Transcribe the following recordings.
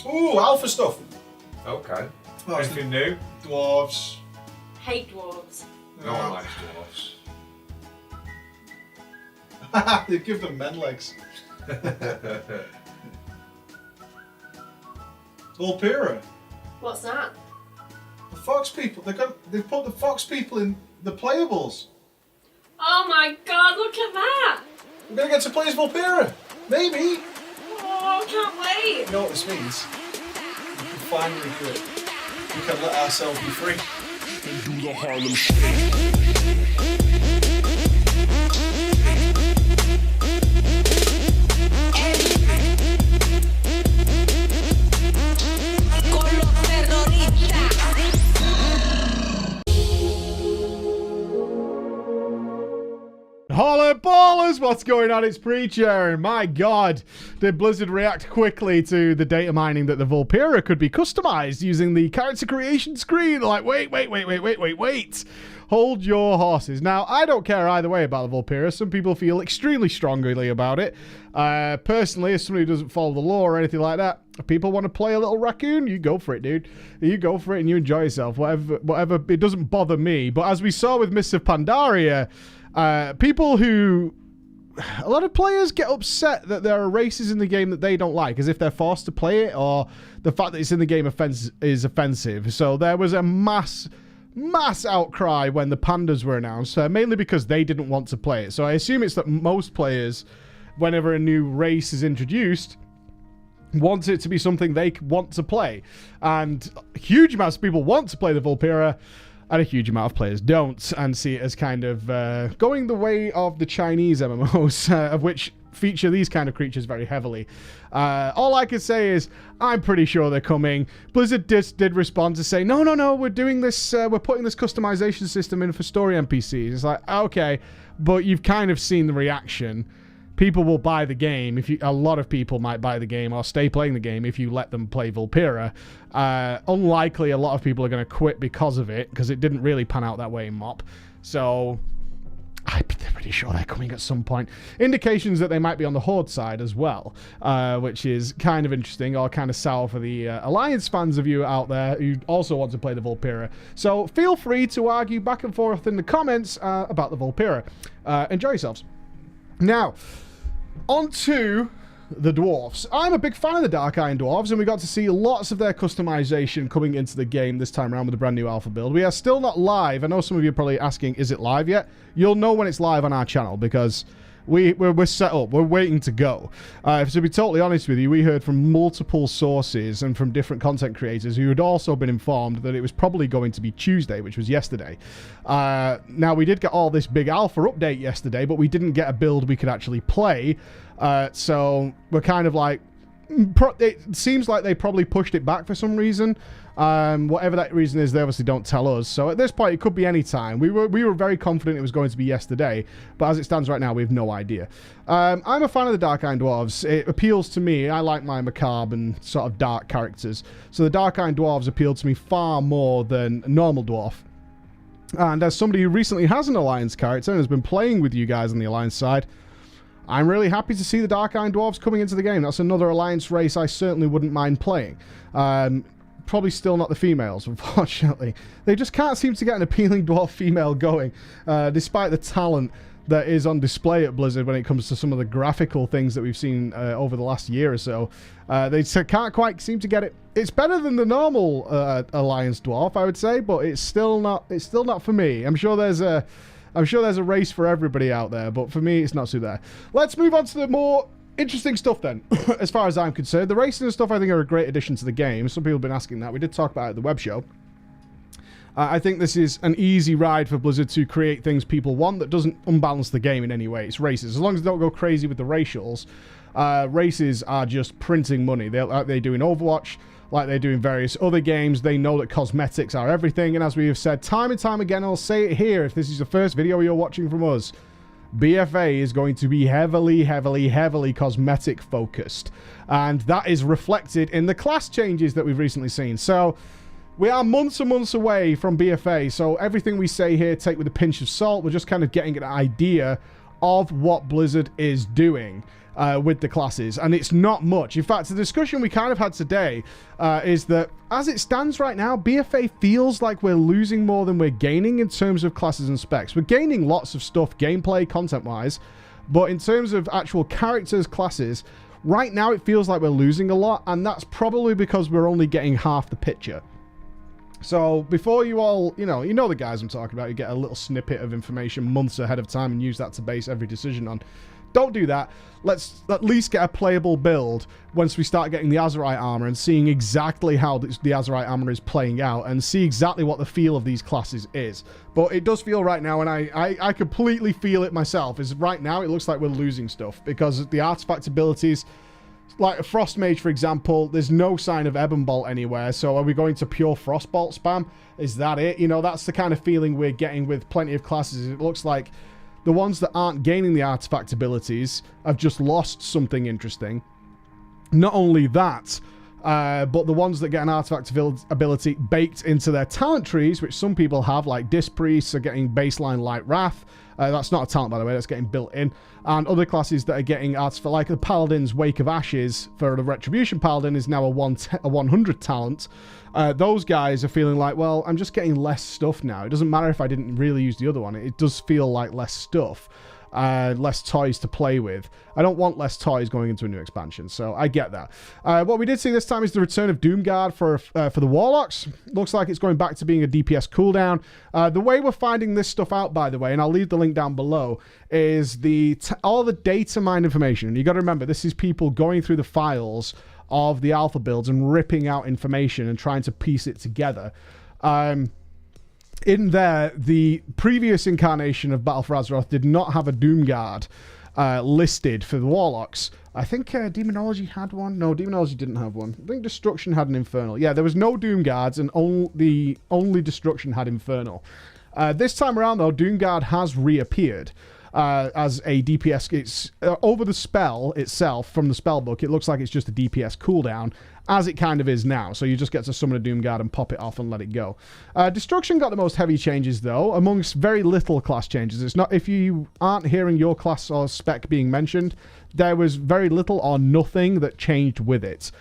Ooh, alpha stuff. Okay. Oh, Anything new? Dwarves. Hate dwarves. No one likes dwarfs. They give them men legs. Vulpera. What's that? The fox people. They put the fox people in the playables. Oh my god, look at that! We're gonna get to play as Vulpera. Maybe. Oh, I can't wait! You know what this means? We can finally do it. We can let ourselves be free. And do the Harlem Shake. Holla ballers, what's going on? It's Preacher, and my god, did Blizzard react quickly to the data mining that the Vulpera could be customized using the character creation screen. They're like, wait. Hold your horses. Now, I don't care either way about the Vulpera. Some people feel extremely strongly about it. Personally, as somebody who doesn't follow the law or anything like that, if people want to play a little raccoon, you go for it, dude. You go for it and you enjoy yourself. Whatever, it doesn't bother me. But as we saw with Mists of Pandaria, a lot of players get upset that there are races in the game that they don't like, as if they're forced to play it, or the fact that it's in the game is offensive. So there was a mass outcry when the pandas were announced, mainly because they didn't want to play it. So I assume it's that most players, whenever a new race is introduced, want it to be something they want to play. And huge amounts of people want to play the Vulpera, and a huge amount of players don't, and see it as kind of going the way of the Chinese MMOs, of which feature these kind of creatures very heavily. All I can say is, I'm pretty sure they're coming. Blizzard did respond to say, no, we're doing this, we're putting this customization system in for story NPCs. It's like, okay, but you've kind of seen the reaction. People will buy the game. A lot of people might buy the game or stay playing the game if you let them play Vulpera. Unlikely a lot of people are going to quit because of it, because it didn't really pan out that way in MoP. So I'm pretty sure they're coming at some point. Indications that they might be on the Horde side as well, which is kind of interesting, or kind of sour for the Alliance fans of you out there who also want to play the Vulpera. So feel free to argue back and forth in the comments about the Vulpera. Enjoy yourselves. Now, on to the Dwarfs. I'm a big fan of the Dark Iron Dwarves, and we got to see lots of their customization coming into the game this time around with a brand new alpha build. We are still not live. I know some of you are probably asking, is it live yet? You'll know when it's live on our channel, because we're set up. We're waiting to go. To be totally honest with you, we heard from multiple sources and from different content creators who had also been informed that it was probably going to be Tuesday, which was yesterday. Now, we did get all this big alpha update yesterday, but we didn't get a build we could actually play. So we're kind of like, it seems like they probably pushed it back for some reason. Whatever that reason is, they obviously don't tell us. So at this point, it could be any time. We were very confident it was going to be yesterday, but as it stands right now, we have no idea. I'm a fan of the Dark Iron Dwarves. It appeals to me. I like my macabre and sort of dark characters. So the Dark Iron Dwarves appeal to me far more than a normal dwarf. And as somebody who recently has an Alliance character and has been playing with you guys on the Alliance side, I'm really happy to see the Dark Iron Dwarves coming into the game. That's another Alliance race I certainly wouldn't mind playing. Probably still not the females, unfortunately. They just can't seem to get an appealing dwarf female going, despite the talent that is on display at Blizzard when it comes to some of the graphical things that we've seen over the last year or so. They can't quite seem to get it. It's better than the normal Alliance dwarf, I would say, but it's still not for me. I'm sure there's a race for everybody out there, but for me, it's not so there. Let's move on to the more interesting stuff then, as far as I'm concerned. The racing and stuff I think are a great addition to the game. Some people have been asking that. We did talk about it at the web show. I think this is an easy ride for Blizzard to create things people want that doesn't unbalance the game in any way. It's races. As long as they don't go crazy with the racials, races are just printing money. Like they do in Overwatch, like they do in various other games. They know that cosmetics are everything, and as we have said time and time again, I'll say it here, if this is the first video you're watching from us, BfA is going to be heavily cosmetic focused, and that is reflected in the class changes that we've recently seen. So we are months and months away from BfA, so everything we say here take with a pinch of salt. We're just kind of getting an idea of what Blizzard is doing with the classes, and it's not much. In fact, the discussion we kind of had today is that as it stands right now, BfA feels like we're losing more than we're gaining in terms of classes and specs. We're gaining lots of stuff gameplay, content-wise, but in terms of actual characters, classes, right now it feels like we're losing a lot, and that's probably because we're only getting half the picture. So before you all, you know the guys I'm talking about, you get a little snippet of information months ahead of time and use that to base every decision on. Don't do that. Let's at least get a playable build once we start getting the Azerite armor and seeing exactly how the Azerite armor is playing out and see exactly what the feel of these classes is. But it does feel right now, and I completely feel it myself, is right now it looks like we're losing stuff because the artifact abilities, like a Frost Mage, for example, there's no sign of Ebon Bolt anywhere. So are we going to pure Frost Bolt spam? Is that it? You know, that's the kind of feeling we're getting with plenty of classes. It looks like the ones that aren't gaining the artifact abilities have just lost something interesting. Not only that, but the ones that get an artifact ability baked into their talent trees, which some people have, like Disc Priests are getting baseline Light Wrath. That's not a talent, by the way, that's getting built in. And other classes that are getting artifacts, like the Paladin's Wake of Ashes for the Retribution Paladin is now a 100 talent. Those guys are feeling like, well, I'm just getting less stuff now. It doesn't matter if I didn't really use the other one. It does feel like less stuff. Less toys to play with. I don't want less toys going into a new expansion, so I get that. What we did see this time is the return of Doomguard for the Warlocks. Looks like it's going back to being a DPS cooldown. The way we're finding this stuff out, by the way, and I'll leave the link down below, is all the data mine information. You got to remember, this is people going through the files of the alpha builds and ripping out information and trying to piece it together. In there, the previous incarnation of Battle for Azeroth did not have a Doomguard listed for the Warlocks. I think Demonology had one. No, Demonology didn't have one. I think Destruction had an Infernal. Yeah, there was no Doomguards, and only Destruction had Infernal. This time around, though, Doomguard has reappeared as a DPS. It's over the spell itself from the spellbook. It looks like it's just a DPS cooldown, as it kind of is now. So you just get to summon a Doomguard and pop it off and let it go. Destruction got the most heavy changes, though, amongst very little class changes. It's not, if you aren't hearing your class or spec being mentioned, there was very little or nothing that changed with it.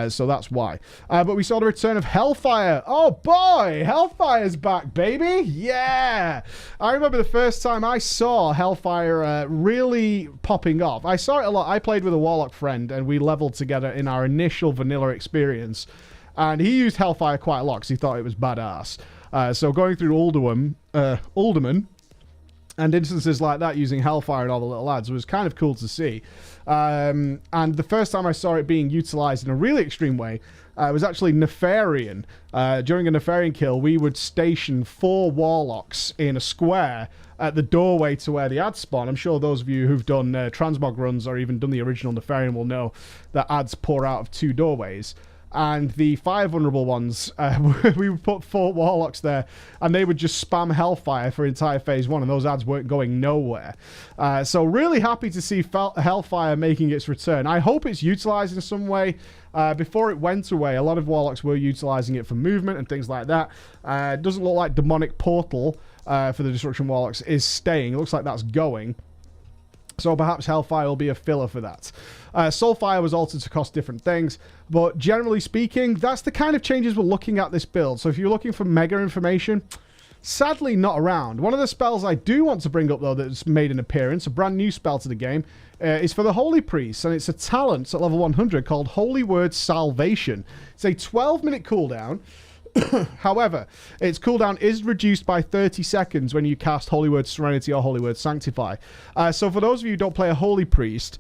So that's why. But we saw the return of Hellfire. Oh boy, Hellfire's back, baby. Yeah. I remember the first time I saw Hellfire really popping off. I saw it a lot. I played with a Warlock friend and we leveled together in our initial vanilla experience. And he used Hellfire quite a lot because he thought it was badass. So going through Alderman and instances like that using Hellfire and all the little lads was kind of cool to see. And the first time I saw it being utilized in a really extreme way was actually Nefarian. During a Nefarian kill, we would station 4 Warlocks in a square at the doorway to where the ads spawn. I'm sure those of you who've done transmog runs or even done the original Nefarian will know that ads pour out of 2 doorways. And the 5 vulnerable ones, we would put 4 Warlocks there, and they would just spam Hellfire for entire Phase 1, and those ads weren't going nowhere. So really happy to see Hellfire making its return. I hope it's utilized in some way. Before it went away, a lot of Warlocks were utilizing it for movement and things like that. It doesn't look like Demonic Portal for the Destruction Warlocks is staying. It looks like that's going. So perhaps Hellfire will be a filler for that. Soulfire was altered to cost different things, but generally speaking, that's the kind of changes we're looking at this build. So if you're looking for mega information, sadly not around. One of the spells I do want to bring up, though, that's made an appearance, a brand new spell to the game, is for the Holy Priest, and it's a talent at level 100 called Holy Word Salvation. It's a 12-minute cooldown. However, its cooldown is reduced by 30 seconds when you cast Holy Word Serenity or Holy Word Sanctify. So for those of you who don't play a Holy Priest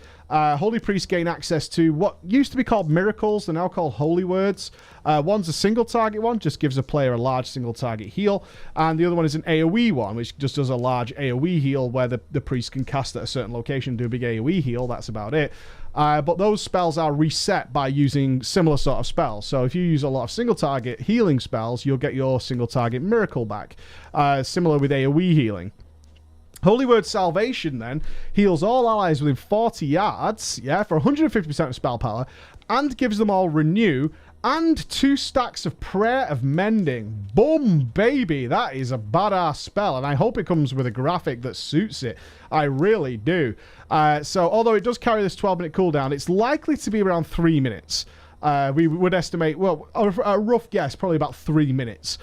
gain access to what used to be called Miracles. They're now called Holy Words. One's a single target one, just gives a player a large single target heal. And the other one is an AoE one, which just does a large AoE heal where the priest can cast at a certain location, do a big AoE heal. That's about it. But those spells are reset by using similar sort of spells. So if you use a lot of single target healing spells, you'll get your single target miracle back. Similar with AoE healing. Holy Word Salvation then heals all allies within 40 yards, yeah, for 150% of spell power, and gives them all renew And 2 stacks of Prayer of Mending. Boom, baby. That is a badass spell. And I hope it comes with a graphic that suits it. I really do. So although it does carry this 12-minute cooldown, it's likely to be around 3 minutes. We would estimate, well, a rough guess, probably about 3 minutes.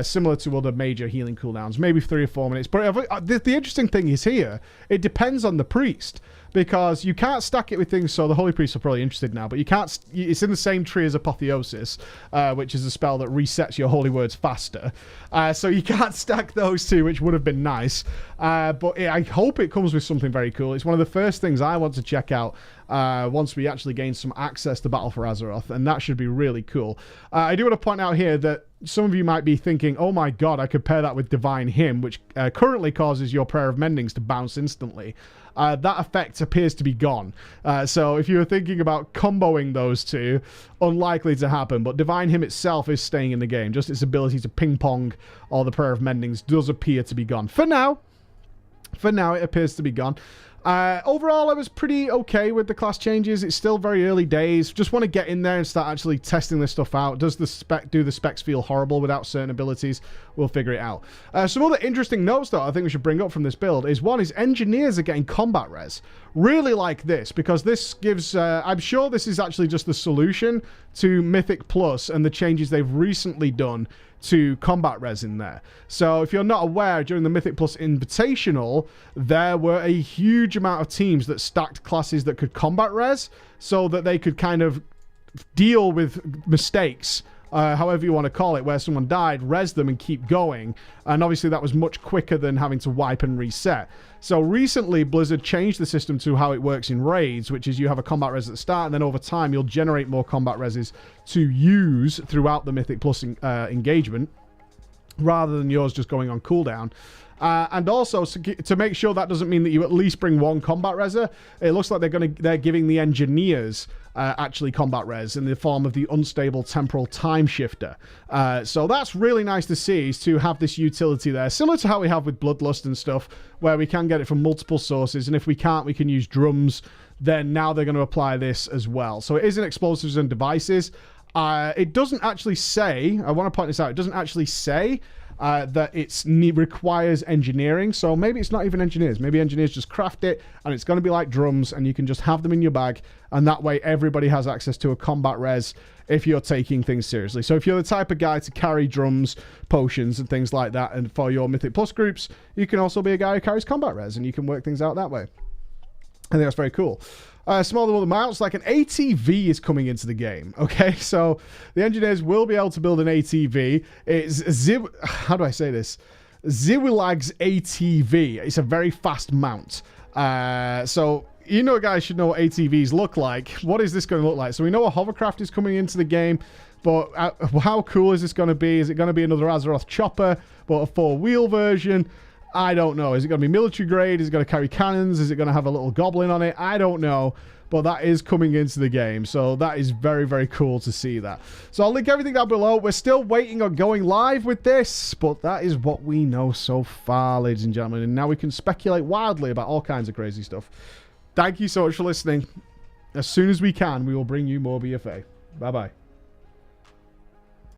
Similar to other major healing cooldowns. Maybe 3 or 4 minutes. But the interesting thing is here, it depends on the priest. Because you can't stack it with things, so the Holy Priests are probably interested now, but you can't, it's in the same tree as Apotheosis, which is a spell that resets your holy words faster. So you can't stack those two, which would have been nice. But I hope it comes with something very cool. It's one of the first things I want to check out once we actually gain some access to Battle for Azeroth, and that should be really cool. I do want to point out here that some of you might be thinking, oh my god, I could pair that with Divine Hymn, which currently causes your Prayer of Mendings to bounce instantly. That effect appears to be gone. So if you were thinking about comboing those two, unlikely to happen. But Divine Hymn itself is staying in the game. Just its ability to ping-pong all the Prayer of Mendings does appear to be gone. For now, it appears to be gone. Overall, I was pretty okay with the class changes. It's still very early days. Just want to get in there and start actually testing this stuff out. Do the specs feel horrible without certain abilities? We'll figure it out. Some other interesting notes, though, I think we should bring up from this build is one is engineers are getting combat res. Really like this because this gives... I'm sure this is actually just the solution to Mythic Plus and the changes they've recently done to combat res in there. So if you're not aware, during the Mythic Plus Invitational, there were a huge amount of teams that stacked classes that could combat res so that they could kind of deal with mistakes, however you want to call it, where someone died, res them and keep going. And obviously that was much quicker than having to wipe and reset. So recently Blizzard changed the system to how it works in raids, which is you have a combat res at the start, and then over time you'll generate more combat reses to use throughout the Mythic Plus engagement, rather than yours just going on cooldown. And also, to make sure that doesn't mean that you at least bring one combat reser, it looks like they're giving the engineers actually combat res in the form of the unstable temporal time shifter. So that's really nice to see, is to have this utility there, similar to how we have with Bloodlust and stuff, where we can get it from multiple sources, and if we can't, we can use drums. Then now they're going to apply this as well. So it is in explosives and devices. It doesn't actually say, I want to point this out, it doesn't actually say that it requires engineering. So maybe it's not even engineers. Maybe engineers just craft it and it's going to be like drums and you can just have them in your bag, and that way everybody has access to a combat res if you're taking things seriously. So if you're the type of guy to carry drums, potions and things like that, and for your Mythic Plus groups, you can also be a guy who carries combat res and you can work things out that way. I think that's very cool. Smaller other mounts, like an ATV is coming into the game. Okay, so the engineers will be able to build an ATV. It's how do I say this? Ziwilag's ATV. It's a very fast mount. So you know, guys should know what ATVs look like. What is this going to look like? So we know a hovercraft is coming into the game, but how cool is this going to be? Is it going to be another Azeroth chopper, but a 4-wheel version? I don't know. Is it going to be military grade? Is it going to carry cannons? Is it going to have a little goblin on it? I don't know. But that is coming into the game. So that is very, very cool to see that. So I'll link everything down below. We're still waiting on going live with this, but that is what we know so far, ladies and gentlemen. And now we can speculate wildly about all kinds of crazy stuff. Thank you so much for listening. As soon as we can, we will bring you more BfA. Bye-bye.